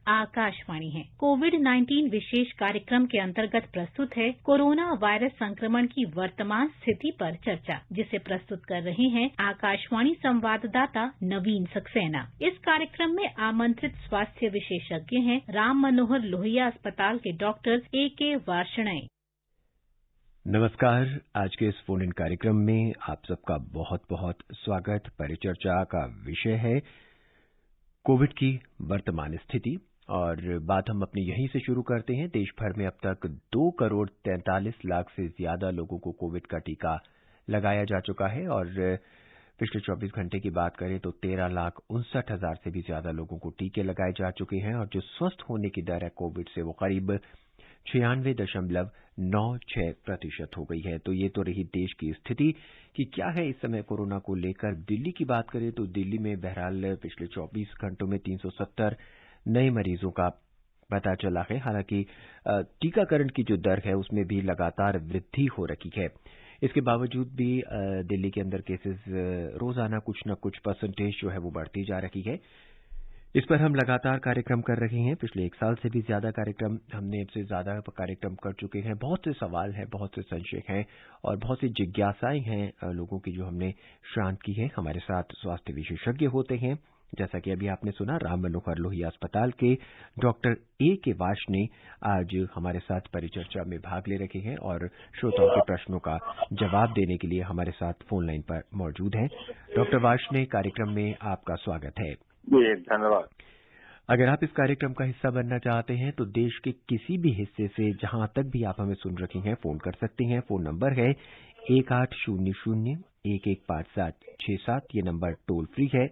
आकाशवाणी है। कोविड-19 विशेष कार्यक्रम के अंतर्गत प्रस्तुत है कोरोना वायरस संक्रमण की वर्तमान स्थिति पर चर्चा, जिसे प्रस्तुत कर रहे हैं आकाशवाणी संवाददाता नवीन सक्सेना। इस कार्यक्रम में आमंत्रित स्वास्थ्य विशेषज्ञ हैं राम मनोहर लोहिया अस्पताल के डॉक्टर A.K. वार्ष्णेय। नमस्कार। आज के इस फोन इन कार्यक्रम में आप सबका बहुत बहुत स्वागत। परिचर्चा का विषय है कोविड की वर्तमान स्थिति और बात हम अपनी यहीं से शुरू करते हैं। देश भर में अब तक 2,43,00,000 से ज्यादा लोगों को कोविड का टीका लगाया जा चुका है और पिछले 24 घंटे की बात करें तो 13,59,000 से भी ज्यादा लोगों को टीके लगाए जा चुके हैं और जो स्वस्थ होने की दर है कोविड से वो करीब 96.96% हो गई है। तो ये तो रही देश की स्थिति कि क्या है इस समय कोरोना को लेकर। दिल्ली की बात करें तो दिल्ली में बहरहाल पिछले 24 घंटों में 370 नए मरीजों का पता चला है। हालांकि टीकाकरण की जो दर है उसमें भी लगातार वृद्धि हो रही है। इसके बावजूद भी दिल्ली के अंदर केसेस रोजाना कुछ न कुछ परसेंटेज जो है वो बढ़ती जा रही है। इस पर हम लगातार कार्यक्रम कर रहे हैं। पिछले 1 साल से भी ज्यादा कार्यक्रम हमने इससे ज्यादा कार्यक्रम कर चुके हैं। बहुत से सवाल हैं, बहुत से संशय हैं और बहुत सी जिज्ञासाएं हैं लोगों की जो हमने शांत की है। हमारे साथ स्वास्थ्य विशेषज्ञ होते हैं, जैसा कि अभी आपने सुना राम मनोहर लोहिया अस्पताल के डॉक्टर A.K. वार्ष्णेय आज हमारे साथ परिचर्चा में भाग ले रहे हैं और श्रोताओं के प्रश्नों का जवाब देने के लिए हमारे साथ फोन लाइन पर मौजूद हैं। डॉक्टर वार्ष्णेय, कार्यक्रम में आपका स्वागत है। जी, धन्यवाद। अगर आप इस कार्यक्रम का हिस्सा बनना चाहते हैं तो देश के किसी भी हिस्से से जहां तक भी आप हमें सुन रहे हैं फोन कर सकते हैं। फोन नंबर है 1800-115767। ये नंबर टोल फ्री है।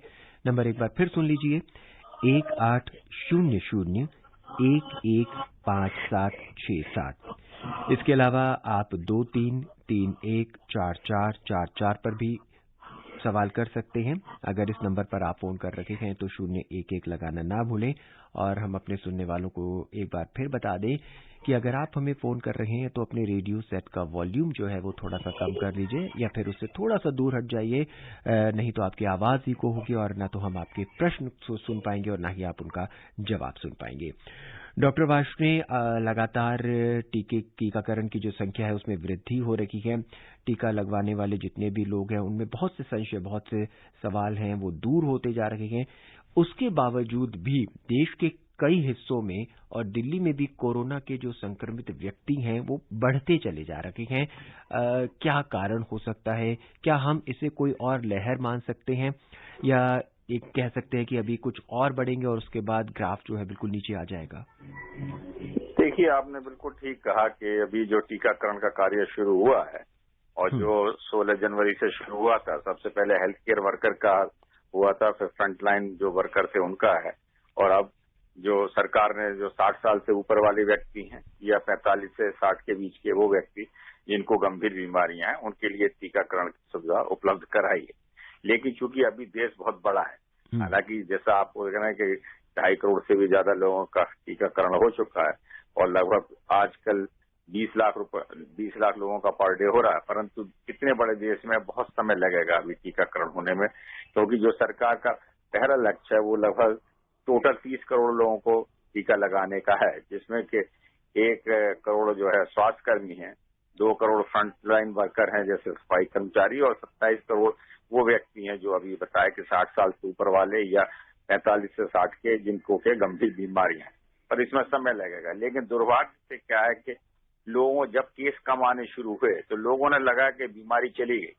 नंबर एक बार फिर सुन लीजिए, 1800-115767। इसके अलावा आप 23314444 पर भी सवाल कर सकते हैं। अगर इस नंबर पर आप फोन कर रहे हैं तो 011 लगाना ना भूलें। और हम अपने सुनने वालों को एक बार फिर बता दें कि अगर आप हमें फोन कर रहे हैं तो अपने रेडियो सेट का वॉल्यूम जो है वो थोड़ा सा कम कर लीजिए या फिर उससे थोड़ा सा दूर हट जाइए, नहीं तो आपकी आवाज इको होगी और ना तो हम आपके प्रश्न सुन पाएंगे और ना ही आप उनका जवाब सुन पाएंगे। डॉक्टर वार्ष्णेय, लगातार टीकाकरण की जो संख्या है उसमें वृद्धि हो रही है। टीका लगवाने वाले जितने भी लोग हैं उनमें बहुत से संशय, बहुत से सवाल हैं, वो दूर होते जा रहे हैं। उसके बावजूद भी देश के कई हिस्सों में और दिल्ली में भी कोरोना के जो संक्रमित व्यक्ति हैं वो बढ़ते चले जा रहे हैं। क्या कारण हो सकता है? क्या हम इसे कोई और लहर मान सकते हैं या एक कह सकते हैं कि अभी कुछ और बढ़ेंगे और उसके बाद ग्राफ जो है बिल्कुल नीचे आ जाएगा? देखिए, आपने बिल्कुल ठीक कहा कि अभी जो टीकाकरण का कार्य शुरू हुआ है और जो 16 जनवरी से शुरू हुआ था, सबसे पहले हेल्थ केयर वर्कर का हुआ था, फिर फ्रंटलाइन जो वर्कर थे उनका है और अब जो सरकार ने जो 60 साल से ऊपर वाले व्यक्ति हैं या 45 से 60 के बीच के वो व्यक्ति जिनको गंभीर बीमारियां हैं उनके लिए टीकाकरण की सुविधा उपलब्ध कराई है। लेकिन चूंकि अभी देश बहुत बड़ा है, हालांकि जैसा आपको कहना है कि 2.5 करोड़ से भी ज्यादा लोगों का टीकाकरण हो चुका है और लगभग आजकल 20 लाख लोगों का पर डे हो रहा है, परंतु इतने बड़े देश में बहुत समय लगेगा अभी टीकाकरण होने में, क्योंकि जो सरकार का पहला लक्ष्य है वो लगभग टोटल 30 करोड़ लोगों को टीका लगाने का है, जिसमें कि 1 करोड़ जो है स्वास्थ्यकर्मी हैं, 2 करोड़ फ्रंटलाइन वर्कर हैं जैसे सफाई कर्मचारी और 27 करोड़ वो व्यक्ति हैं जो अभी बताया कि 60 साल से ऊपर वाले या 45 से 60 के जिनको के गंभीर बीमारियां हैं। पर इसमें समय लगेगा। लेकिन दुर्भाग्य से क्या है कि लोगों जब केस कम आने शुरू हुए तो लोगों ने लगा कि बीमारी चली गई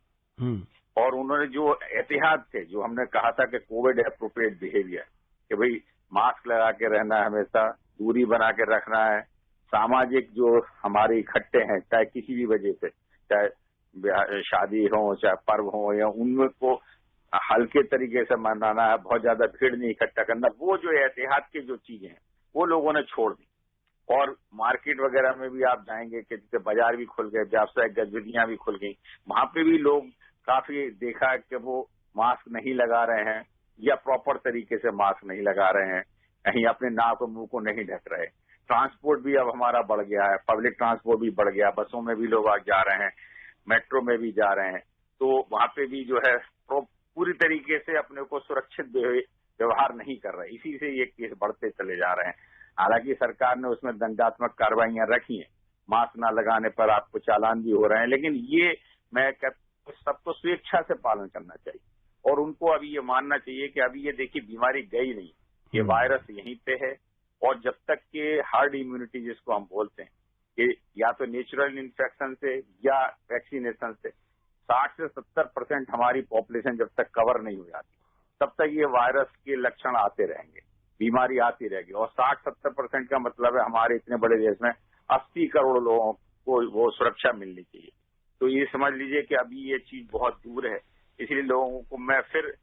और उन्होंने जो एहतियात थे, जो हमने कहा था कि कोविड एप्रोप्रिएट बिहेवियर, कि भाई मास्क लगा के रहना है, हमेशा दूरी बना के रखना है, सामाजिक जो हमारे इकट्ठे हैं चाहे किसी भी वजह से, चाहे शादी हो चाहे पर्व हो या उनमें को हल्के तरीके से मनाना है, बहुत ज्यादा भीड़ नहीं इकट्ठा करना, वो जो एहतियात की जो चीजें हैं वो लोगों ने छोड़ दी। और मार्केट वगैरह में भी आप जाएंगे कि जैसे बाजार भी खुल गए, व्यावसायिक गतिविधियां भी खुल गई, वहां पे भी लोग काफी देखा कि वो मास्क नहीं लगा रहे हैं या प्रॉपर तरीके से मास्क नहीं लगा रहे हैं, कहीं अपने नाक और मुंह को नहीं ढक रहे। ट्रांसपोर्ट भी अब हमारा बढ़ गया है, पब्लिक ट्रांसपोर्ट भी बढ़ गया, बसों में भी लोग आज जा रहे हैं, मेट्रो में भी जा रहे हैं, तो वहां पे भी जो है पूरी तरीके से अपने को सुरक्षित व्यवहार नहीं कर रहे, इसी से ये केस बढ़ते चले जा रहे हैं। हालांकि सरकार ने उसमें दंडात्मक कार्रवाइयां रखी हैं, मास्क न लगाने पर आपको चालान भी हो रहे हैं, लेकिन ये मैं सबको स्वेच्छा से पालन करना चाहिए और उनको अभी ये मानना चाहिए कि अभी ये देखिए बीमारी गई नहीं, ये वायरस यहीं पे है और जब तक के हार्ड इम्यूनिटी जिसको हम बोलते हैं कि या तो नेचुरल इन्फेक्शन से या वैक्सीनेशन से 60 से 70% हमारी पॉपुलेशन जब तक कवर नहीं हो जाती तब तक ये वायरस के लक्षण आते रहेंगे, बीमारी आती रहेगी। और 60-70% का मतलब है हमारे इतने बड़े देश में 80 करोड़ लोगों को वो सुरक्षा मिलनी चाहिए। तो ये समझ लीजिए कि अभी ये चीज बहुत दूर है, इसलिए लोगों को मैं फिर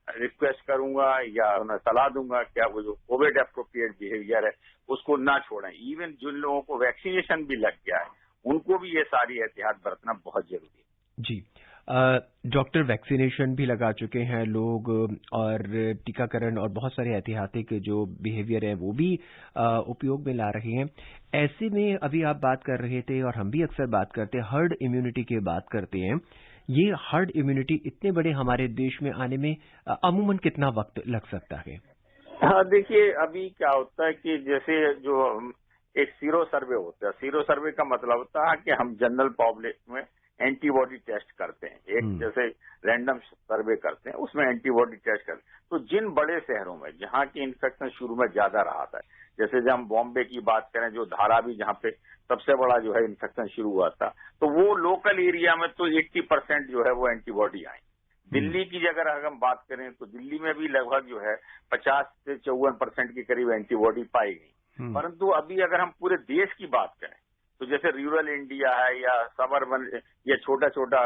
रिक्वेस्ट करूंगा या उन्हें सलाह दूंगा कि वो जो कोविड एप्रोप्रिएट बिहेवियर है उसको ना छोड़ें। इवन जिन लोगों को वैक्सीनेशन भी लग गया है उनको भी ये सारी एहतियात बरतना बहुत जरूरी है। जी डॉक्टर, वैक्सीनेशन भी लगा चुके हैं लोग और टीकाकरण और बहुत सारे ऐतिहासिक जो बिहेवियर है वो भी उपयोग में ला रहे हैं। ऐसे में अभी आप बात कर रहे थे और हम भी अक्सर बात करते हैं, हर्ड इम्यूनिटी की बात करते हैं। ये हर्ड इम्यूनिटी इतने बड़े हमारे देश में आने में अमूमन कितना वक्त लग सकता है? हाँ, देखिए अभी क्या होता है कि जैसे जो एक सीरो सर्वे होता है, सीरो सर्वे का मतलब होता है कि हम जनरल पब्लिक में एंटीबॉडी टेस्ट करते हैं, एक जैसे रैंडम सर्वे करते हैं उसमें एंटीबॉडी टेस्ट करते हैं। तो जिन बड़े शहरों में जहाँ की इन्फेक्शन शुरू में ज्यादा रहा था, जैसे जब हम बॉम्बे की बात करें जो धारावी जहाँ पे सबसे बड़ा जो है इन्फेक्शन शुरू हुआ था, तो वो लोकल एरिया में तो 80% जो है वो एंटीबॉडी आई। दिल्ली की अगर हम बात करें तो दिल्ली में भी लगभग जो है 50 से 54% के करीब एंटीबॉडी पाई गई। परंतु अभी अगर हम पूरे देश की बात करें तो जैसे रूरल इंडिया है या सबअर्बन या छोटा छोटा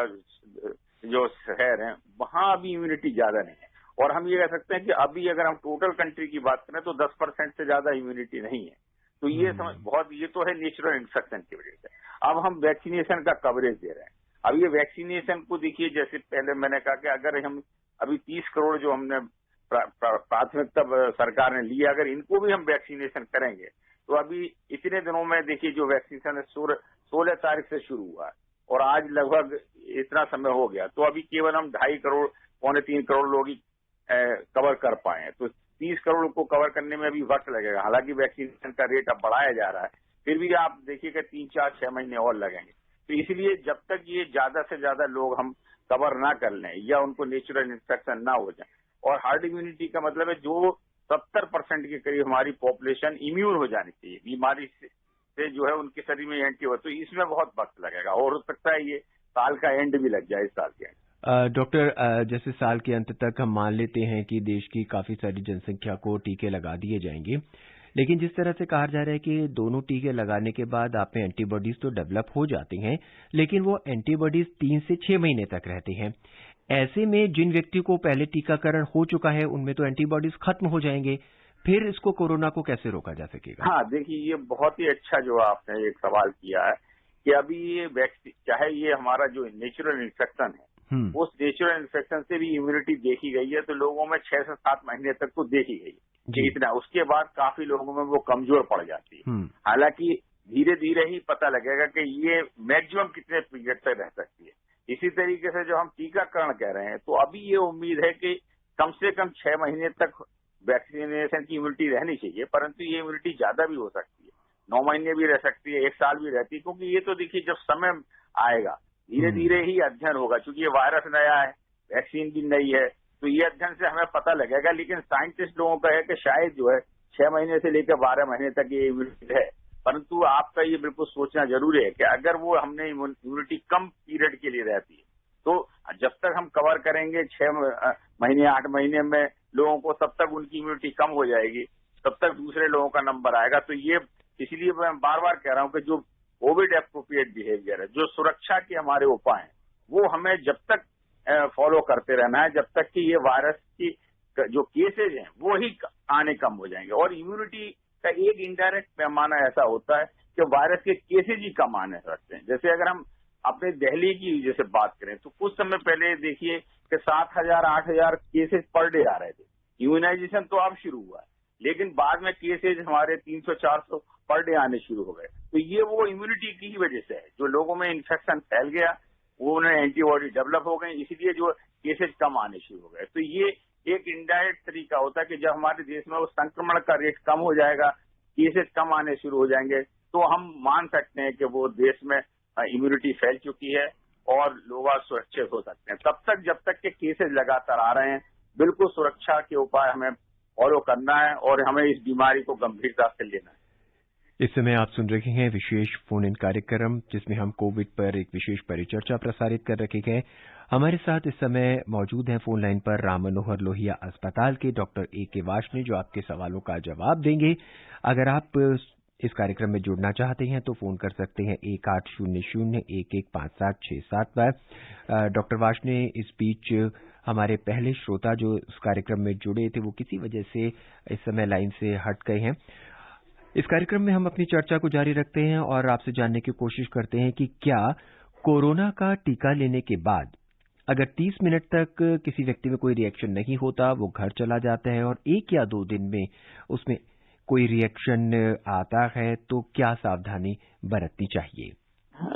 जो शहर है वहां अभी इम्यूनिटी ज्यादा नहीं है। और हम ये कह सकते हैं कि अभी अगर हम टोटल कंट्री की बात करें तो 10% से ज्यादा इम्यूनिटी नहीं है। तो ये समझ बहुत, ये तो है नेचुरल इन्फेक्शन की वजह से। अब हम वैक्सीनेशन का कवरेज दे रहे हैं। अब ये वैक्सीनेशन को देखिए, जैसे पहले मैंने कहा कि अगर हम अभी 30 करोड़ जो हमने प्राथमिकता सरकार ने ली, अगर इनको भी हम वैक्सीनेशन करेंगे तो अभी इतने दिनों में देखिए जो वैक्सीनेशन है 16 तारीख से शुरू हुआ है और आज लगभग इतना समय हो गया, तो अभी केवल हम 2.5 करोड़ 3.25 करोड़ लोग ही कवर कर पाए हैं। तो 30 करोड़ को कवर करने में भी वक्त लगेगा। हालांकि वैक्सीनेशन का रेट अब बढ़ाया जा रहा है, फिर भी आप देखिएगा 3, 4, 6 महीने और लगेंगे। तो इसलिए जब तक ये ज्यादा से ज्यादा लोग हम कवर ना कर लें या उनको नेचुरल इन्फेक्शन ना हो जाए, और हार्ड इम्यूनिटी का मतलब है जो 70% के करीब हमारी पॉपुलेशन इम्यून हो जानी चाहिए बीमारी से जो है उनके शरीर में एंटीबॉडी, तो इसमें बहुत वक्त लगेगा और हो सकता है ये साल का एंड भी लग जाए, इस साल के एंड। डॉक्टर, जैसे साल के अंत तक हम मान लेते हैं कि देश की काफी सारी जनसंख्या को टीके लगा दिए जाएंगे, लेकिन जिस तरह से कहा जा रहा है कि दोनों टीके लगाने के बाद आप में एंटीबॉडीज तो डेवलप हो जाती हैं, लेकिन वो एंटीबॉडीज 3 से 6 महीने तक रहते हैं। ऐसे में जिन व्यक्ति को पहले टीकाकरण हो चुका है उनमें तो एंटीबॉडीज खत्म हो जाएंगे, फिर इसको कोरोना को कैसे रोका जा सकेगा? हाँ, देखिए ये बहुत ही अच्छा जो आपने एक सवाल किया है कि अभी ये वैक्सीन, चाहे ये हमारा जो नेचुरल इन्फेक्शन है उस नेचुरल इन्फेक्शन से भी इम्यूनिटी देखी गई है, तो लोगों में 6 से 7 महीने तक तो देखी गई है इतना। उसके बाद काफी लोगों में वो कमजोर पड़ जाती है। हालांकि धीरे धीरे ही पता लगेगा कि ये मैक्सिमम कितने पीरियड तक रह सकती है। इसी तरीके से जो हम टीकाकरण कह रहे हैं, तो अभी ये उम्मीद है कि कम से कम 6 महीने तक वैक्सीनेशन की इम्यूनिटी रहनी चाहिए, परंतु ये इम्यूनिटी ज्यादा भी हो सकती है, 9 महीने भी रह सकती है, 1 साल भी रहती है, क्योंकि ये तो देखिए जब समय आएगा धीरे धीरे ही अध्ययन होगा। क्योंकि ये वायरस नया है, वैक्सीन भी नई है, तो ये अध्ययन से हमें पता लगेगा। लेकिन साइंटिस्ट लोगों का है कि शायद जो है 6 महीने से लेकर 12 महीने तक ये इम्यूनिटी है, परंतु आपका ये बिल्कुल सोचना जरूरी है कि अगर वो हमने इम्यूनिटी कम पीरियड के लिए रहती है, तो जब तक हम कवर करेंगे 6 महीने 8 महीने में लोगों को, तब तक उनकी इम्यूनिटी कम हो जाएगी, तब तक दूसरे लोगों का नंबर आएगा। तो ये इसलिए मैं बार बार कह रहा हूं कि जो कोविड एप्रोप्रिएट बिहेवियर है, जो सुरक्षा के हमारे उपाय हैं, वो हमें जब तक फॉलो करते रहना है, जब तक कि ये वायरस की जो केसेज हैं वो ही आने कम हो जाएंगे। और इम्यूनिटी का एक इनडायरेक्ट पैमाना ऐसा होता है कि वायरस के केसेज ही कम आने सकते हैं। जैसे अगर हम अपने दिल्ली की जैसे बात करें तो कुछ समय पहले देखिए कि 7,000 8,000 केसेज पर डे आ रहे थे। इम्यूनाइजेशन तो अब शुरू हुआ है, लेकिन बाद में केसेज हमारे 300-400 पर डे आने शुरू हो गए। तो ये वो इम्यूनिटी की ही वजह से है, जो लोगों में इन्फेक्शन फैल गया, वो उन्हें एंटीबॉडी डेवलप हो गई, इसलिए जो केसेज कम आने शुरू हो गए। तो ये एक इनडायरेक्ट तरीका होता है कि जब हमारे देश में वो संक्रमण का रेट कम हो जाएगा, केसेस कम आने शुरू हो जाएंगे, तो हम मान सकते हैं कि वो देश में इम्यूनिटी फैल चुकी है और लोग सुरक्षित हो सकते हैं। तब तक जब तक के केसेस लगातार आ रहे हैं, बिल्कुल सुरक्षा के उपाय हमें फॉलो करना है और हमें इस बीमारी को गंभीरता से लेना है। इस समय आप सुन रहे हैं विशेष फोन इन कार्यक्रम, जिसमें हम कोविड पर एक विशेष परिचर्चा प्रसारित कर रखे हैं। हमारे साथ इस समय मौजूद हैं फोन लाइन पर राम मनोहर लोहिया अस्पताल के डॉक्टर A.K. वार्ष्णेय, जो आपके सवालों का जवाब देंगे। अगर आप इस कार्यक्रम में जुड़ना चाहते हैं तो फोन कर सकते हैं 1800-115767 पर। डॉक्टर वार्ष्णेय, इस बीच हमारे पहले श्रोता जो इस कार्यक्रम में जुड़े थे वो किसी वजह से इस समय लाइन से हट गए हैं। इस कार्यक्रम में हम अपनी चर्चा को जारी रखते हैं और आपसे जानने की कोशिश करते हैं कि क्या कोरोना का टीका लेने के बाद अगर 30 मिनट तक किसी व्यक्ति में कोई रिएक्शन नहीं होता, वो घर चला जाता है और 1 या 2 दिन में उसमें कोई रिएक्शन आता है, तो क्या सावधानी बरतनी चाहिए?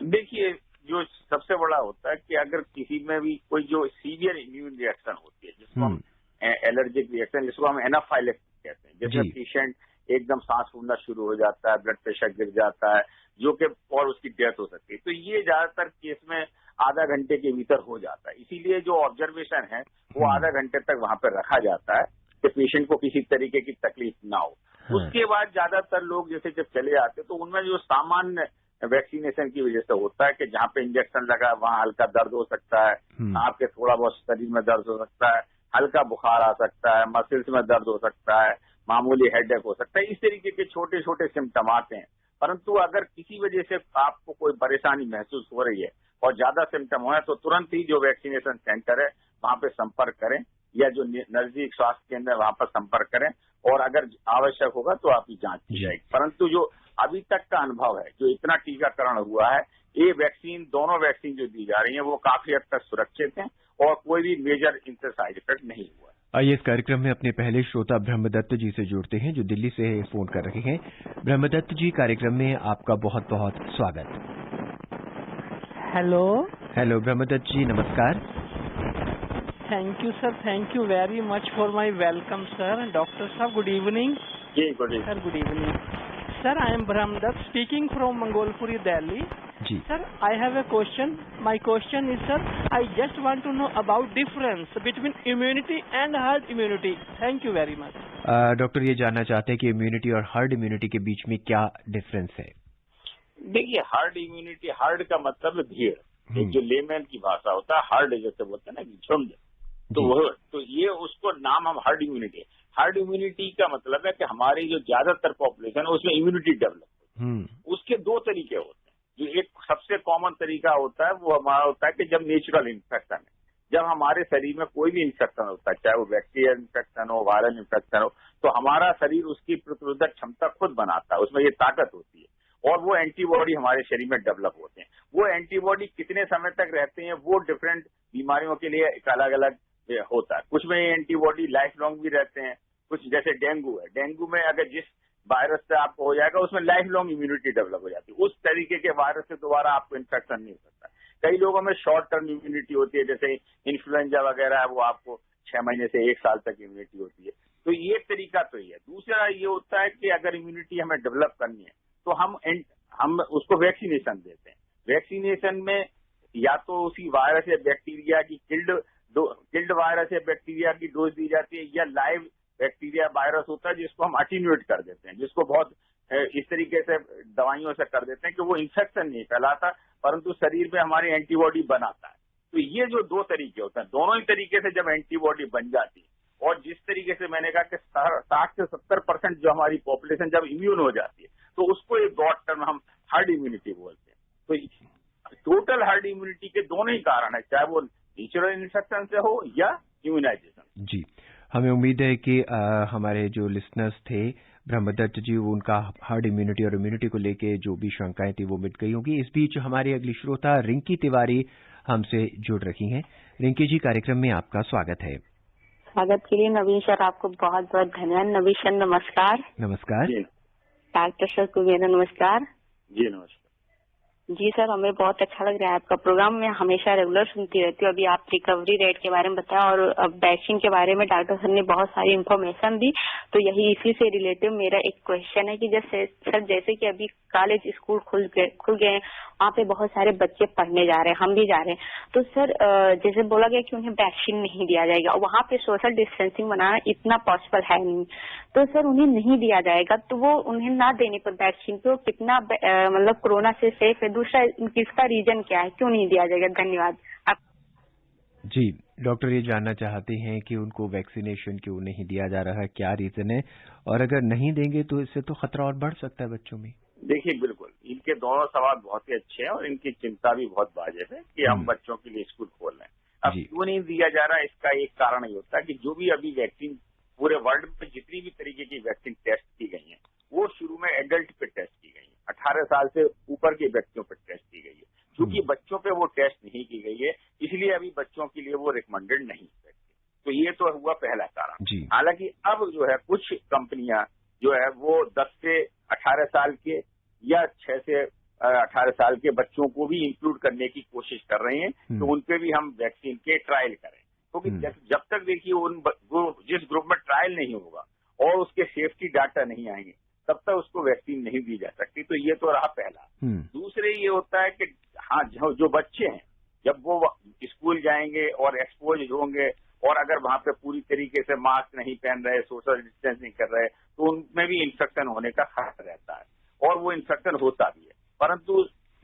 देखिए, जो सबसे बड़ा होता है कि अगर किसी में भी कोई जो सीवियर इम्यून रिएक्शन होती है, जिसको हम एलर्जिक रिएक्शन, जिसको हम एनाफाइलेक्सिस कहते हैं, जैसे पेशेंट एकदम सांस फूलना शुरू हो जाता है, ब्लड प्रेशर गिर जाता है, जो कि और उसकी डेथ हो सकती है, तो ये ज्यादातर केस में आधा घंटे के भीतर हो जाता है। इसीलिए जो ऑब्जर्वेशन है वो आधा घंटे तक वहां पर रखा जाता है कि पेशेंट को किसी तरीके की तकलीफ ना हो। उसके बाद ज्यादातर लोग जैसे जब चले आते हैं तो उनमें जो सामान्य वैक्सीनेशन की वजह से होता है कि जहाँ पे इंजेक्शन लगा वहाँ हल्का दर्द हो सकता है, आपके थोड़ा बहुत शरीर में दर्द हो सकता है, हल्का बुखार आ सकता है, मसल्स में दर्द हो सकता है, मामूली हेडेक हो सकता है, इस तरीके के छोटे छोटे सिम्टम आते हैं। परंतु अगर किसी वजह से आपको कोई परेशानी महसूस हो रही है और ज्यादा सिम्टम हो तो तुरंत ही जो वैक्सीनेशन सेंटर है वहाँ पे संपर्क करें, या जो नजदीक स्वास्थ्य केंद्र है वहाँ पर संपर्क करें, और अगर आवश्यक होगा तो आपकी जांच की जाएगी। परंतु जो अभी तक का अनुभव है, जो इतना टीकाकरण हुआ है, ये वैक्सीन, दोनों वैक्सीन जो दी जा रही है वो काफी हद तक सुरक्षित हैं और कोई भी मेजर इनसे साइड इफेक्ट नहीं हुआ। आइए इस कार्यक्रम में अपने पहले श्रोता ब्रह्मदत्त जी से जुड़ते हैं, जो दिल्ली से फोन कर रहे हैं। ब्रह्मदत्त जी, कार्यक्रम में आपका बहुत बहुत स्वागत। हेलो ब्रह्मदत्त जी, नमस्कार। Thank you sir, thank you very much for my welcome sir. Doctor साहब, गुड इवनिंग। जी, good evening sir, good evening sir. I am Brahmadatt speaking from Mangolpuri, Delhi. जी sir, I have a question. My question is, sir, I just want to know about difference between immunity and herd immunity. Thank you very much. Doctor ये जानना चाहते हैं कि immunity और herd immunity के बीच में क्या डिफरेंस है? देखिए, हर्ड इम्यूनिटी, हर्ड का मतलब है भीड़, एक जो लेमैन की भाषा होता है, हर्ड जैसे बोलते हैं ना, झुंड, तो ये उसको नाम हम हर्ड इम्यूनिटी। हर्ड इम्यूनिटी का मतलब है कि हमारी जो ज्यादातर पॉपुलेशन है उसमें इम्यूनिटी डेवलप। उसके 2 तरीके होते हैं। जो एक सबसे कॉमन तरीका होता है वो हमारा होता है कि जब नेचुरल इन्फेक्शन है, जब हमारे शरीर में कोई भी इन्फेक्शन होता है, चाहे वो बैक्टीरियल इन्फेक्शन हो, वायरल इन्फेक्शन हो, तो हमारा शरीर उसकी प्रतिरोधक क्षमता खुद बनाता है, उसमें ये ताकत होती है और वो एंटीबॉडी हमारे शरीर में डेवलप होते हैं। वो एंटीबॉडी कितने समय तक रहते हैं वो डिफरेंट बीमारियों के लिए एक अलग अलग होता है। कुछ में एंटीबॉडी लाइफ लॉन्ग भी रहते हैं, कुछ जैसे डेंगू है, डेंगू में अगर जिस वायरस से आपको हो जाएगा उसमें लाइफ लॉन्ग इम्यूनिटी डेवलप हो जाती है, उस तरीके के वायरस से दोबारा आपको इन्फेक्शन नहीं हो सकता। कई लोगों में शॉर्ट टर्म इम्यूनिटी होती है, जैसे इन्फ्लुएंजा वगैरह है, वो आपको 6 महीने से 1 साल तक इम्यूनिटी होती है। तो ये तरीका तो ये है। दूसरा ये होता है कि अगर इम्यूनिटी हमें डेवलप करनी है तो हम उसको वैक्सीनेशन देते हैं। वैक्सीनेशन में या तो उसी वायरस या बैक्टीरिया की किल्ड वायरस या बैक्टीरिया की डोज दी जाती है, या लाइव बैक्टीरिया वायरस होता है जिसको हम अटीन्यूएट कर देते हैं, जिसको बहुत इस तरीके से दवाइयों से कर देते हैं कि वो इन्फेक्शन नहीं फैलाता परंतु शरीर में हमारी एंटीबॉडी बनाता है। तो ये जो 2 तरीके होते हैं, दोनों ही तरीके से जब एंटीबॉडी बन जाती है और जिस तरीके से मैंने कहा कि 60 से 70% जो हमारी पॉपुलेशन जब इम्यून हो जाती है तो उसको एक ब्रॉड टर्म हम हर्ड इम्यूनिटी बोलते हैं। तो टोटल हर्ड इम्यूनिटी के दोनों ही कारण है, चाहे वो नेचुरल इन्फेक्शन से हो या इम्यूनाइजेशन। जी, हमें उम्मीद है कि हमारे जो लिसनर्स थे ब्रह्मदत्त जी, उनका हर्ड इम्यूनिटी और इम्यूनिटी को लेके जो भी शंकाएं थी वो मिट गई होंगी। इस बीच हमारी अगली श्रोता रिंकी तिवारी हमसे जुड़ रही हैं। रिंकी जी, कार्यक्रम में आपका स्वागत है। स्वागत के लिए नवीन सर आपको बहुत बहुत धन्यवाद। नवीन सर नमस्कार। नमस्कार। डॉक्टर सर को मेरा नमस्कार। जी नमस्कार। जी सर, हमें बहुत अच्छा लग रहा है आपका प्रोग्राम। मैं हमेशा रेगुलर सुनती रहती हूँ। अभी आप रिकवरी रेट के बारे में बताया और अब वैक्सीन के बारे में डॉक्टर सर ने बहुत सारी इन्फॉर्मेशन दी। तो यही इसी से रिलेटिव मेरा एक क्वेश्चन है कि जैसे कि अभी कॉलेज स्कूल खुल गए, वहाँ पे बहुत सारे बच्चे पढ़ने जा रहे हैं, हम भी जा रहे हैं। तो सर जैसे बोला गया कि उन्हें वैक्सीन नहीं दिया जाएगा, वहाँ पे सोशल डिस्टेंसिंग बनाना इतना पॉसिबल है नहीं। तो सर उन्हें नहीं दिया जाएगा, तो वो उन्हें ना देने पर वैक्सीन तो कितना मतलब कोरोना से सेफ है? दूसरा इसका रीजन क्या है, क्यों नहीं दिया जाएगा? धन्यवाद। जी, डॉक्टर ये जानना चाहते हैं कि उनको वैक्सीनेशन क्यों नहीं दिया जा रहा है, क्या रीजन है, और अगर नहीं देंगे तो इससे तो खतरा और बढ़ सकता है बच्चों में। देखिए, बिल्कुल इनके दोनों सवाल बहुत ही अच्छे हैं और इनकी चिंता भी बहुत वाजिब है कि हम बच्चों के लिए स्कूल खोल रहे हैं। अब क्यों नहीं दिया जा रहा है, इसका एक कारण ये होता है कि जो भी अभी वैक्सीन पूरे वर्ल्ड में जितनी भी तरीके की वैक्सीन टेस्ट की गई है, वो शुरू में एडल्ट पे टेस्ट की गई है, 18 साल से ऊपर के व्यक्तियों पर टेस्ट की गई है। क्योंकि बच्चों पे वो टेस्ट नहीं की गई है, इसलिए अभी बच्चों के लिए वो रिकमेंडेड नहीं है। तो ये तो हुआ पहला कारण। हालांकि अब जो है कुछ कंपनियां जो है वो 10 से 18 साल के या 6 से 18 साल के बच्चों को भी इंक्लूड करने की कोशिश कर रहे हैं, तो उन पे भी हम वैक्सीन के ट्रायल करें। क्योंकि जब तक देखिए जिस ग्रुप में ट्रायल नहीं होगा और उसके सेफ्टी डाटा नहीं आएंगे, तब तक उसको वैक्सीन नहीं दी जा सकती। तो ये तो रहा पहला। दूसरे ये होता है कि हाँ, जो बच्चे हैं जब वो स्कूल जाएंगे और एक्सपोज होंगे और अगर वहां पे पूरी तरीके से मास्क नहीं पहन रहे, सोशल डिस्टेंसिंग कर रहे, तो उनमें भी इन्फेक्शन होने का खतरा रहता है और वो इन्फेक्शन होता भी है। परंतु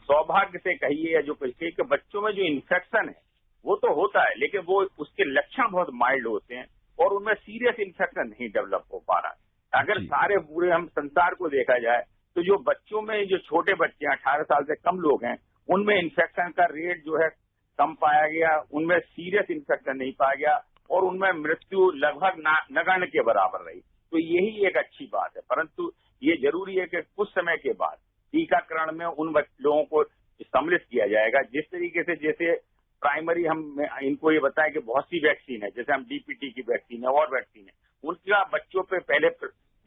सौभाग्य से कहिए या जो कहिए कि बच्चों में जो इन्फेक्शन है वो तो होता है, लेकिन वो उसके लक्षण बहुत माइल्ड होते हैं और उनमें सीरियस इन्फेक्शन नहीं डेवलप हो पा रहा है। अगर सारे पूरे हम संसार को देखा जाए तो जो बच्चों में जो छोटे बच्चे हैं, 18 साल से कम लोग हैं, उनमें इन्फेक्शन का रेट जो है कम पाया गया, उनमें सीरियस इन्फेक्शन नहीं पाया गया और उनमें मृत्यु लगभग नगण्य के बराबर रही। तो यही एक अच्छी बात है। परंतु ये जरूरी है कि कुछ समय के बाद टीकाकरण में उन लोगों को सम्मिलित किया जाएगा जिस तरीके से, जैसे प्राइमरी हम इनको ये बताएं कि बहुत सी वैक्सीन है, जैसे हम डीपीटी की वैक्सीन है और वैक्सीन है, उनका बच्चों पे पहले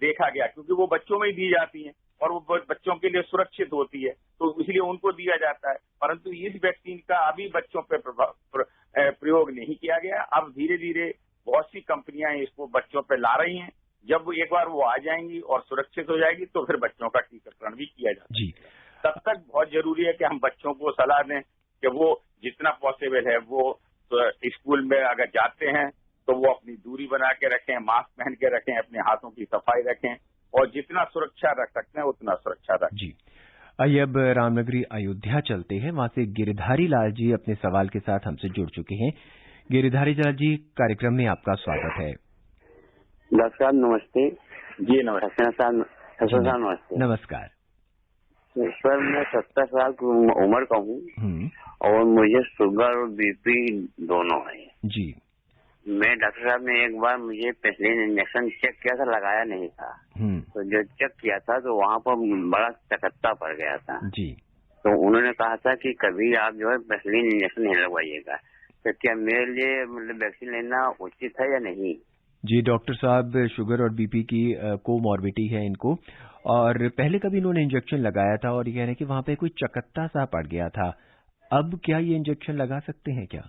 देखा गया क्योंकि वो बच्चों में ही दी जाती है और वो बच्चों के लिए सुरक्षित होती है, तो इसलिए उनको दिया जाता है। परंतु इस वैक्सीन का अभी बच्चों पे प्रयोग नहीं किया गया। अब धीरे धीरे बहुत सी कंपनियां इसको बच्चों पे ला रही हैं। जब एक बार वो आ जाएंगी और सुरक्षित हो जाएगी तो फिर बच्चों का टीकाकरण भी किया जाता है। तब तक बहुत जरूरी है कि हम बच्चों को सलाह दें कि वो जितना पॉसिबल है वो स्कूल में अगर जाते हैं तो वो अपनी दूरी बना के रखें, मास्क पहन के रखें, अपने हाथों की सफाई रखें और जितना सुरक्षा रख सकते हैं उतना सुरक्षा रखें। जी, आइए अब रामनगरी अयोध्या चलते हैं। वहां से गिरिधारी लाल जी अपने सवाल के साथ हमसे जुड़ चुके हैं। गिरिधारी लाल जी, कार्यक्रम में आपका स्वागत है। डॉक्टर साहब नमस्ते। जी नमस्ते। नमस्ते। नमस्कार सर, मैं 70 साल की उम्र का हूँ और मुझे शुगर और बीपी दोनों है। जी, मैं डॉक्टर साहब ने एक बार मुझे पेनिसिलिन इंजेक्शन चेक किया था, लगाया नहीं था। तो जो चेक किया था तो वहाँ पर बड़ा चकत्ता पड़ गया था। जी, तो उन्होंने कहा था कि कभी आप जो है पेनिसिलिन इंजेक्शन नहीं लगवाइएगा। तो क्या मेरे लिए मतलब वैक्सीन लेना उचित है या नहीं? जी डॉक्टर साहब, शुगर और बीपी की कोमॉर्बिडिटी है इनको, और पहले कभी इन्होंने इंजेक्शन लगाया था और ये कह रहे हैं कि वहाँ पे कोई चकत्ता सा पड़ गया था। अब क्या ये इंजेक्शन लगा सकते हैं क्या?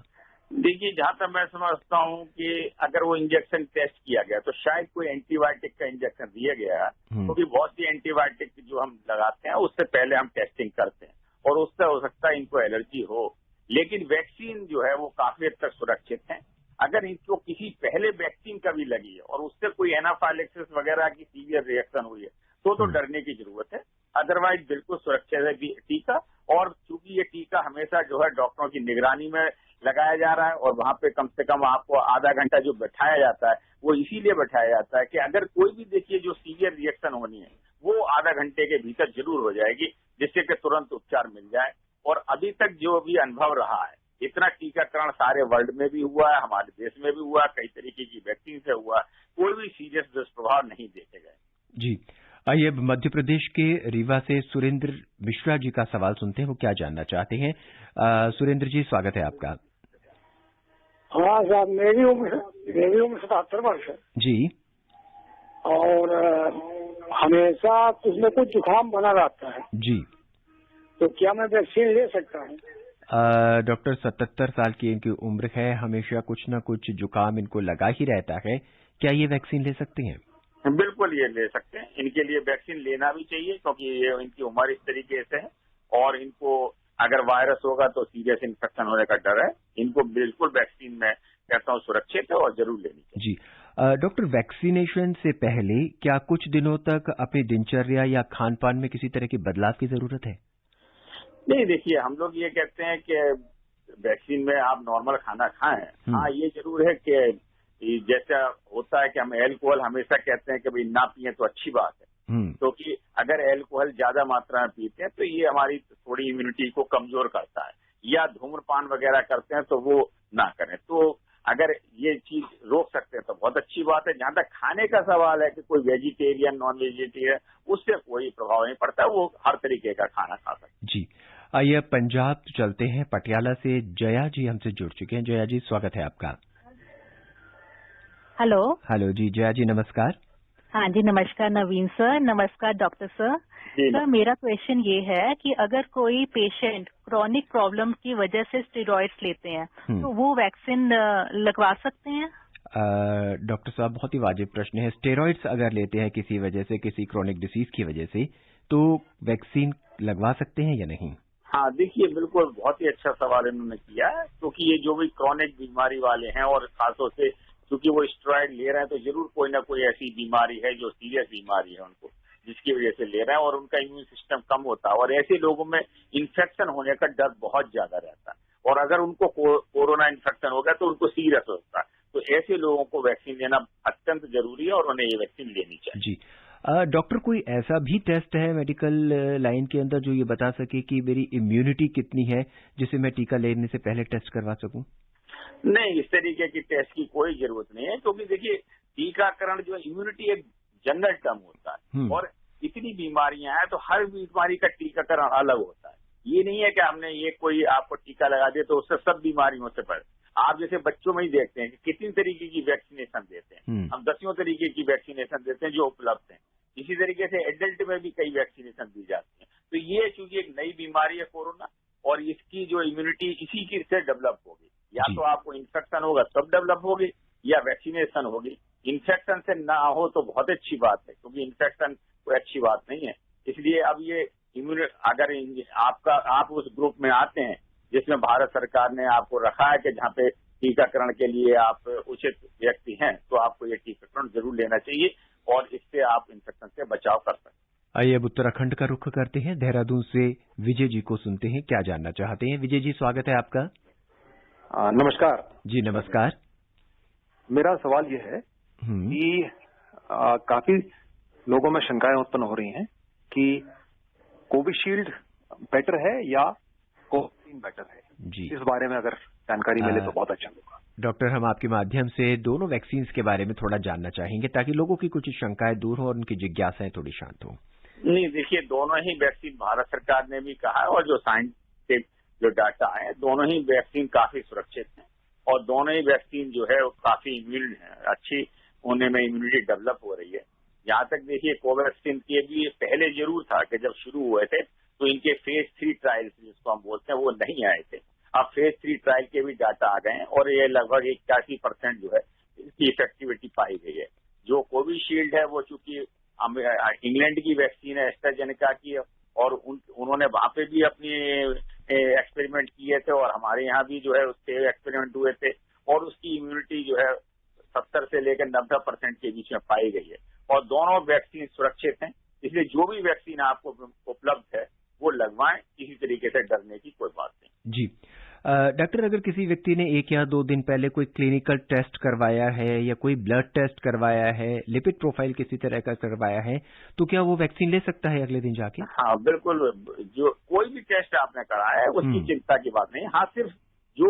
देखिए, जहां तक मैं समझता हूं कि अगर वो इंजेक्शन टेस्ट किया गया तो शायद कोई एंटीबायोटिक का इंजेक्शन दिया गया, क्योंकि बहुत सी एंटीबायोटिक जो हम लगाते हैं उससे पहले हम टेस्टिंग करते हैं और उससे हो सकता है इनको एलर्जी हो। लेकिन वैक्सीन जो है वो काफी हद तक सुरक्षित है। अगर इनको किसी पहले वैक्सीन का भी लगी है और उससे कोई एनाफाइलेक्सिस वगैरह की सीवियर रिएक्शन हुई है तो डरने की जरूरत है। अदरवाइज बिल्कुल सुरक्षित है टीका। और चूंकि ये टीका हमेशा जो है डॉक्टरों की निगरानी में लगाया जा रहा है और वहां पे कम से कम आपको आधा घंटा जो बैठाया जाता है वो इसीलिए बैठाया जाता है कि अगर कोई भी देखिए जो सीवियर रिएक्शन होनी है वो आधा घंटे के भीतर जरूर हो जाएगी, जिससे कि तुरंत उपचार मिल जाए। और अभी तक जो भी अनुभव रहा है, इतना टीकाकरण सारे वर्ल्ड में भी हुआ है, हमारे देश में भी हुआ, कई तरीके की वैक्सीन से हुआ, कोई भी सीरियस दुष्प्रभाव नहीं देखे गए। जी, आइए अब मध्य प्रदेश के रीवा से सुरेंद्र मिश्रा जी का सवाल सुनते हैं, वो क्या जानना चाहते हैं। सुरेंद्र जी, स्वागत है आपका। हाँ साहब, मेरी उम्र 77 वर्ष है जी, और हमेशा कुछ न कुछ जुकाम बना रहता है। जी, तो क्या मैं वैक्सीन ले सकता हूँ? डॉक्टर 77 साल की इनकी उम्र है, हमेशा कुछ ना कुछ जुकाम इनको लगा ही रहता है, क्या ये वैक्सीन ले सकते हैं? बिल्कुल ये ले सकते हैं, इनके लिए वैक्सीन लेना भी चाहिए क्योंकि ये इनकी उम्र इस तरीके से है और इनको अगर वायरस होगा तो सीरियस इन्फेक्शन होने का डर है। इनको बिल्कुल वैक्सीन में कहता हूँ सुरक्षित है और जरूर लेनी चाहिए। जी डॉक्टर, वैक्सीनेशन से पहले क्या कुछ दिनों तक अपनी दिनचर्या या खान पान में किसी तरह के बदलाव की जरूरत है? नहीं, देखिए हम लोग ये कहते हैं कि वैक्सीन में आप नॉर्मल खाना खाएं। हाँ, ये जरूर है कि जैसा होता है कि हम एल्कोहल हमेशा कहते हैं कि भाई ना पिए तो अच्छी बात है, क्योंकि अगर एल्कोहल ज्यादा मात्रा में पीते हैं तो ये हमारी थोड़ी इम्यूनिटी को कमजोर करता है, या धूम्रपान वगैरह करते हैं तो वो ना करें। तो अगर ये चीज रोक सकते हैं तो बहुत अच्छी बात है। जहां तक खाने का सवाल है कि कोई वेजिटेरियन नॉन वेजिटेरियन, उससे कोई प्रभाव नहीं पड़ता, वो हर तरीके का खाना खा सकते हैं। जी आइए पंजाब चलते हैं, पटियाला से जया जी हमसे जुड़ चुके हैं। जया जी, स्वागत है आपका। हेलो जी, जया जी नमस्कार। हाँ जी, नमस्कार नवीन सर, नमस्कार डॉक्टर सर। सर मेरा क्वेश्चन ये है कि अगर कोई पेशेंट क्रॉनिक प्रॉब्लम की वजह से स्टेरॉइड्स लेते हैं तो वो वैक्सीन लगवा सकते हैं? डॉक्टर साहब, बहुत ही वाजिब प्रश्न है। स्टेरॉइड्स अगर लेते हैं किसी वजह से, किसी क्रॉनिक डिसीज की वजह से, तो वैक्सीन लगवा सकते हैं या नहीं? हाँ, देखिए बिल्कुल बहुत ही अच्छा सवाल इन्होंने किया है, क्योंकि ये जो भी क्रॉनिक बीमारी वाले हैं और खासतौर से क्योंकि वो स्टेरॉइड ले रहे हैं तो जरूर कोई ना कोई ऐसी बीमारी है जो सीरियस बीमारी है उनको, जिसकी वजह से ले रहे हैं और उनका इम्यून सिस्टम कम होता है और ऐसे लोगों में इन्फेक्शन होने का डर बहुत ज्यादा रहता है और अगर उनको कोरोना इन्फेक्शन हो गया तो उनको सीरियस होता है। तो ऐसे लोगों को वैक्सीन लेना अत्यंत जरूरी है और उन्हें ये वैक्सीन लेनी चाहिए। जी डॉक्टर, कोई ऐसा भी टेस्ट है मेडिकल लाइन के अंदर जो ये बता सके कि मेरी इम्यूनिटी कितनी है, जिसे मैं टीका लेने से पहले टेस्ट करवा सकूं? नहीं, इस तरीके की टेस्ट की कोई जरूरत नहीं है, क्योंकि देखिए टीकाकरण जो इम्यूनिटी एक जनरल टर्म होता है और इतनी बीमारियां हैं तो हर बीमारी का टीकाकरण अलग होता है। ये नहीं है कि हमने ये कोई आपको टीका लगा दिया तो उससे सब बीमारियों से पड़े। आप जैसे बच्चों में ही देखते हैं कि कितनी तरीके की वैक्सीनेशन देते हैं, हम 10 तरीके की वैक्सीनेशन देते हैं जो उपलब्ध है। इसी तरीके से एडल्ट में भी कई वैक्सीनेशन दी जाती है। तो ये चूंकि एक नई बीमारी है कोरोना और इसकी जो इम्यूनिटी इसी की से डेवलप होगी, या तो आपको इन्फेक्शन होगा तब डेवलप होगी या वैक्सीनेशन होगी। इन्फेक्शन से ना हो तो बहुत अच्छी बात है, क्योंकि इन्फेक्शन कोई अच्छी बात नहीं है। इसलिए अब ये अगर आप उस ग्रुप में आते हैं जिसमें भारत सरकार ने आपको रखा है कि जहाँ पे टीकाकरण के लिए आप उचित व्यक्ति हैं, तो आपको ये टीकाकरण जरूर लेना चाहिए और इससे आप इन्फेक्शन से बचाव कर सकते हैं। आइए अब उत्तराखंड का रुख करते हैं, देहरादून से विजय जी को सुनते हैं, क्या जानना चाहते हैं। विजय जी, स्वागत है आपका। नमस्कार जी नमस्कार। मेरा सवाल ये है कि काफी लोगों में शंकाएं उत्पन्न हो रही हैं कि कोविशील्ड बेटर है या कोवैक्सीन बेटर है। जी, इस बारे में अगर जानकारी मिले तो बहुत अच्छा होगा। डॉक्टर, हम आपके माध्यम से दोनों वैक्सीन के बारे में थोड़ा जानना चाहेंगे ताकि लोगों की कुछ शंकाएं दूर हो और उनकी जिज्ञासाएं थोड़ी शांत हो। नहीं, देखिए दोनों ही वैक्सीन भारत सरकार ने भी कहा है और जो साइंटिफिक जो डाटा है, दोनों ही वैक्सीन काफी सुरक्षित हैं और दोनों ही वैक्सीन जो है वो काफी इम्यून है, अच्छी होने में इम्यूनिटी डेवलप हो रही है। यहाँ तक देखिए कोवैक्सीन के भी पहले जरूर था कि जब शुरू हुए थे तो इनके फेज 3 ट्रायल्स जिसको हम बोलते हैं वो नहीं आए थे। अब फेज 3 ट्रायल के भी डाटा आ गए हैं और ये लगभग 81% जो है इसकी इफेक्टिविटी पाई गई है। जो कोविशील्ड है वो चूंकि इंग्लैंड की वैक्सीन है, एस्ट्राजेनेका की, और उन्होंने वहां पे भी अपनी एक्सपेरिमेंट किए थे और हमारे यहाँ भी जो है उसके एक्सपेरिमेंट हुए थे और उसकी इम्यूनिटी जो है 70 से लेकर 90% के बीच में पाई गई है और दोनों वैक्सीन सुरक्षित हैं। इसलिए जो भी वैक्सीन आपको उपलब्ध है वो लगवाएं, किसी तरीके से डरने की कोई बात नहीं। जी डॉक्टर, अगर किसी व्यक्ति ने 1 या 2 दिन पहले कोई क्लिनिकल टेस्ट करवाया है या कोई ब्लड टेस्ट करवाया है, लिपिड प्रोफाइल किसी तरह का करवाया है, तो क्या वो वैक्सीन ले सकता है अगले दिन जाके? हाँ बिल्कुल, जो कोई भी टेस्ट आपने कराया है उसकी चिंता की बात नहीं। हाँ, सिर्फ जो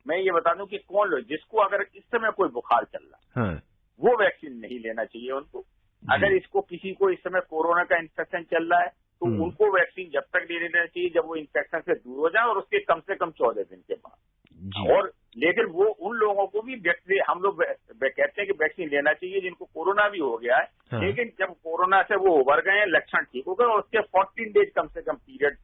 मैं ये बता दूं कि कौन लोग जिसको अगर इस समय कोई बुखार चल रहा है वो वैक्सीन नहीं लेना चाहिए उनको। अगर इसको किसी को इस समय कोरोना का इन्फेक्शन चल रहा है तो उनको वैक्सीन जब तक ले लेना चाहिए जब वो इन्फेक्शन से दूर हो जाए और उसके कम से कम 14 दिन के बाद। और लेकिन वो उन लोगों को भी हम लोग कहते हैं कि वैक्सीन लेना चाहिए जिनको कोरोना भी हो गया है, लेकिन जब कोरोना से वो उबर गए हैं, लक्षण ठीक हो गए और उसके 14 डेज कम से कम पीरियड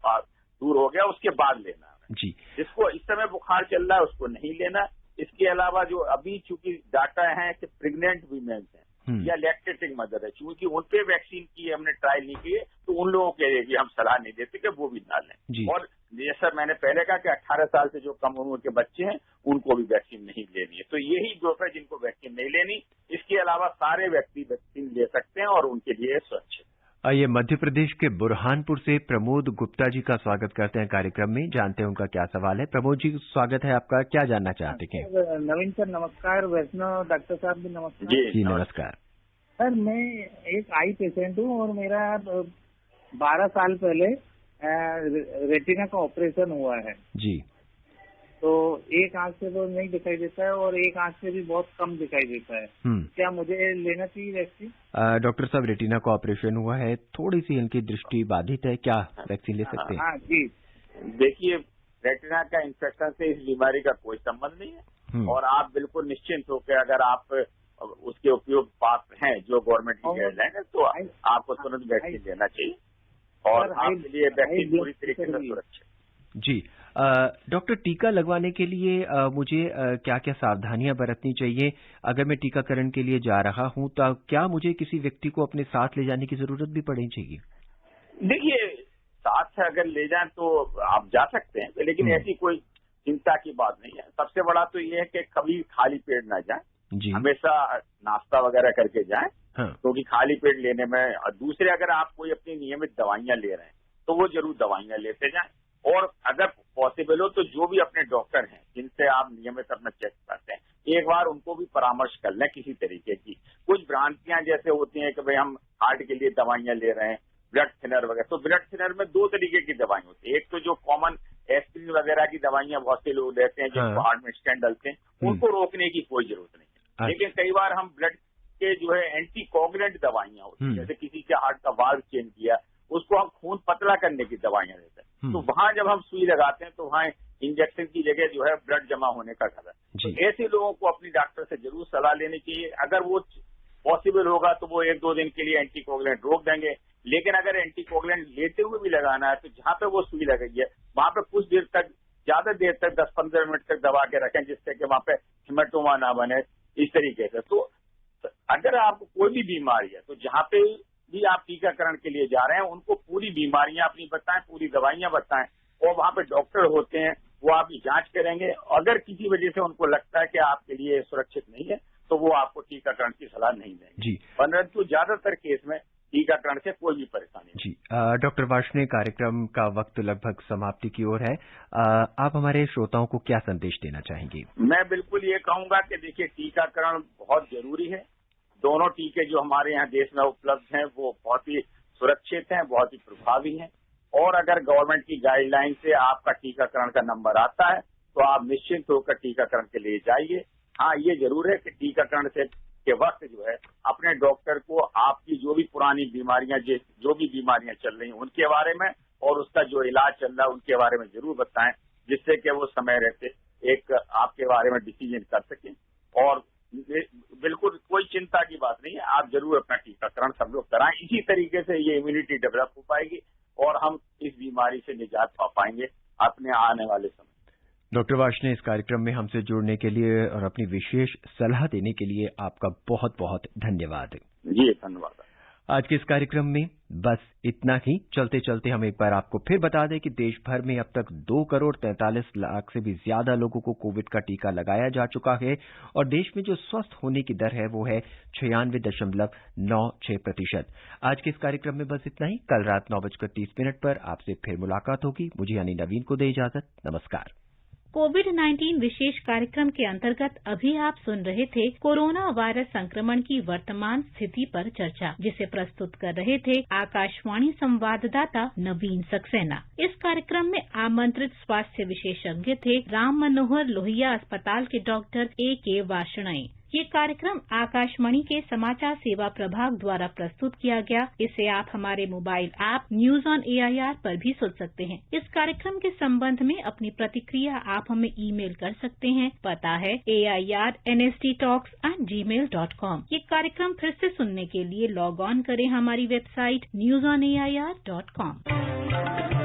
दूर हो गया उसके बाद लेना है जी। जिसको इस समय बुखार चल रहा है उसको नहीं लेना। इसके अलावा जो अभी चूंकि डाटा है कि प्रेग्नेंट वीमेन है या लैक्टेटिंग मदर है, चूंकि उन पे वैक्सीन की हमने ट्रायल नहीं की है, तो उन लोगों के लिए भी हम सलाह नहीं देते कि वो भी ना लें। और जैसा मैंने पहले कहा कि 18 साल से जो कम उम्र के बच्चे हैं उनको भी वैक्सीन नहीं लेनी है। तो यही ग्रुप है जिनको वैक्सीन नहीं लेनी। इसके अलावा सारे व्यक्ति वैक्सीन ले सकते हैं और उनके लिए स्वच्छ है। आइए मध्य प्रदेश के बुरहानपुर से प्रमोद गुप्ता जी का स्वागत करते हैं कार्यक्रम में, जानते हैं उनका क्या सवाल है। प्रमोद जी स्वागत है आपका, क्या जानना चाहते हैं? नवीन सर नमस्कार, वैष्णव डॉक्टर साहब भी नमस्कार। जी नमस्कार सर। मैं एक आई पेशेंट हूँ और मेरा 12 साल पहले रेटिना का ऑपरेशन हुआ है जी। तो एक आंख से तो नहीं दिखाई देता है और एक आंख से भी बहुत कम दिखाई देता है। क्या मुझे लेना चाहिए वैक्सीन? डॉक्टर साहब रेटिना का ऑपरेशन हुआ है, थोड़ी सी इनकी दृष्टि बाधित है, क्या वैक्सीन ले सकते हैं? हाँ जी। देखिए रेटिना का इन्फेक्शन से इस बीमारी का कोई संबंध नहीं है और आप बिल्कुल निश्चिंत होकर अगर आप उसके उपयोग पात्र हैं जो गवर्नमेंट की गाइडलाइन है तो आपको तुरंत वैक्सीन लेना चाहिए और आपके लिए वैक्सीन पूरी तरीके से सुरक्षित। जी डॉक्टर, टीका लगवाने के लिए मुझे क्या क्या सावधानियां बरतनी चाहिए? अगर मैं टीकाकरण के लिए जा रहा हूं तो क्या मुझे किसी व्यक्ति को अपने साथ ले जाने की जरूरत भी पड़नी चाहिए? देखिए साथ से अगर ले जाएं तो आप जा सकते हैं, लेकिन ऐसी कोई चिंता की बात नहीं है। सबसे बड़ा तो ये है कि कभी खाली पेट ना जाए, हमेशा नाश्ता वगैरह करके जाएं क्योंकि खाली पेट लेने में। दूसरे अगर आप कोई अपनी नियमित दवाइयां ले रहे हैं तो वो जरूर दवाइयां लेते जाएं और अगर पॉसिबल हो तो जो भी अपने डॉक्टर हैं जिनसे आप नियमित अपना चेक करते हैं एक बार उनको भी परामर्श कर लें किसी तरीके की। कुछ भ्रांतियां जैसे होती हैं कि भाई हम हार्ट के लिए दवाइयां ले रहे हैं, ब्लड थिनर वगैरह। तो ब्लड थिनर में 2 तरीके की दवाई होती है, एक तो जो कॉमन एस्पिरिन वगैरह की दवाइयां बहुत से लोग लेते हैं जिनको हार्ट में स्टेंट डलते हैं, उनको रोकने की कोई जरूरत नहीं है। लेकिन कई बार हम ब्लड के जो है एंटी कोगुलेंट दवाइयां होती हैं, जैसे किसी के हार्ट का वाल्व चेंज किया उसको हम खून पतला करने की दवाइयां देते हैं, तो वहां जब हम सुई लगाते हैं तो वहां इंजेक्शन की जगह जो है ब्लड जमा होने का खतरा है। तो ऐसे लोगों को अपनी डॉक्टर से जरूर सलाह लेनी चाहिए। अगर वो पॉसिबल होगा तो वो 1-2 दिन के लिए एंटी कोगुलेंट रोक देंगे, लेकिन अगर एंटी कोगुलेंट लेते हुए भी लगाना है तो जहां पे वो सुई लगाई है वहां पे कुछ देर तक, ज्यादा देर तक 10-15 मिनट तक दबा के रखें जिससे कि वहां पे हेमाटोमा ना बने, इस तरीके से। तो अगर आपको कोई भी बीमारी है तो जहां पे भी आप टीकाकरण के लिए जा रहे हैं उनको पूरी बीमारियां अपनी बताएं, पूरी दवाइयां बताएं और वहां पे डॉक्टर होते हैं वो आपकी जांच करेंगे। अगर किसी वजह से उनको लगता है कि आपके लिए सुरक्षित नहीं है तो वो आपको टीकाकरण की सलाह नहीं देंगे। परंतु ज्यादातर केस में टीकाकरण से कोई भी परेशानी नहीं। जी डॉक्टर वार्ष्णेय, कार्यक्रम का वक्त लगभग समाप्ति की ओर है, आप हमारे श्रोताओं को क्या संदेश देना चाहेंगे? मैं बिल्कुल ये कहूंगा कि देखिए टीकाकरण बहुत जरूरी है। दोनों टीके जो हमारे यहाँ देश में उपलब्ध हैं वो बहुत ही सुरक्षित हैं, बहुत ही प्रभावी हैं और अगर गवर्नमेंट की गाइडलाइन से आपका टीकाकरण का नंबर आता है तो आप निश्चिंत होकर टीकाकरण के लिए जाइए। हाँ, ये जरूर है कि टीकाकरण से के वक्त जो है अपने डॉक्टर को आपकी जो भी पुरानी बीमारियां, जो भी बीमारियां चल रही हैं उनके बारे में और उसका जो इलाज चल रहा है उनके बारे में जरूर बताएं, जिससे कि वो समय रहते एक आपके बारे में डिसीजन कर सकें। और बिल्कुल कोई चिंता की बात नहीं है, आप जरूर अपना टीकाकरण सब लोग कराएं। इसी तरीके से ये इम्यूनिटी डेवलप हो पाएगी और हम इस बीमारी से निजात पा पाएंगे अपने आने वाले समय। डॉक्टर वार्ष्णेय, इस कार्यक्रम में हमसे जुड़ने के लिए और अपनी विशेष सलाह देने के लिए आपका बहुत बहुत धन्यवाद। जी धन्यवाद। आज के इस कार्यक्रम में बस इतना ही। चलते चलते हम एक बार आपको फिर बता दें कि देश भर में अब तक 2,43,00,000 से भी ज्यादा लोगों को कोविड का टीका लगाया जा चुका है और देश में जो स्वस्थ होने की दर है वो है 96.96%। आज के इस कार्यक्रम में बस इतना ही। कल रात 9:30 पर आपसे फिर मुलाकात होगी। मुझे यानी नवीन को दे इजाजत। नमस्कार। कोविड-19 विशेष कार्यक्रम के अंतर्गत अभी आप सुन रहे थे कोरोना वायरस संक्रमण की वर्तमान स्थिति पर चर्चा, जिसे प्रस्तुत कर रहे थे आकाशवाणी संवाददाता नवीन सक्सेना। इस कार्यक्रम में आमंत्रित स्वास्थ्य विशेषज्ञ थे राम मनोहर लोहिया अस्पताल के डॉक्टर A.K. वार्ष्णेय। ये कार्यक्रम आकाशवाणी के समाचार सेवा प्रभाग द्वारा प्रस्तुत किया गया। इसे आप हमारे mobile app news on AIR पर भी सुन सकते हैं। इस कार्यक्रम के संबंध में अपनी प्रतिक्रिया आप हमें ईमेल कर सकते हैं। पता है AIRNSTtalks@gmail.com। ये कार्यक्रम फिर से सुनने के लिए लॉग ऑन करें हमारी वेबसाइट newsonair.com।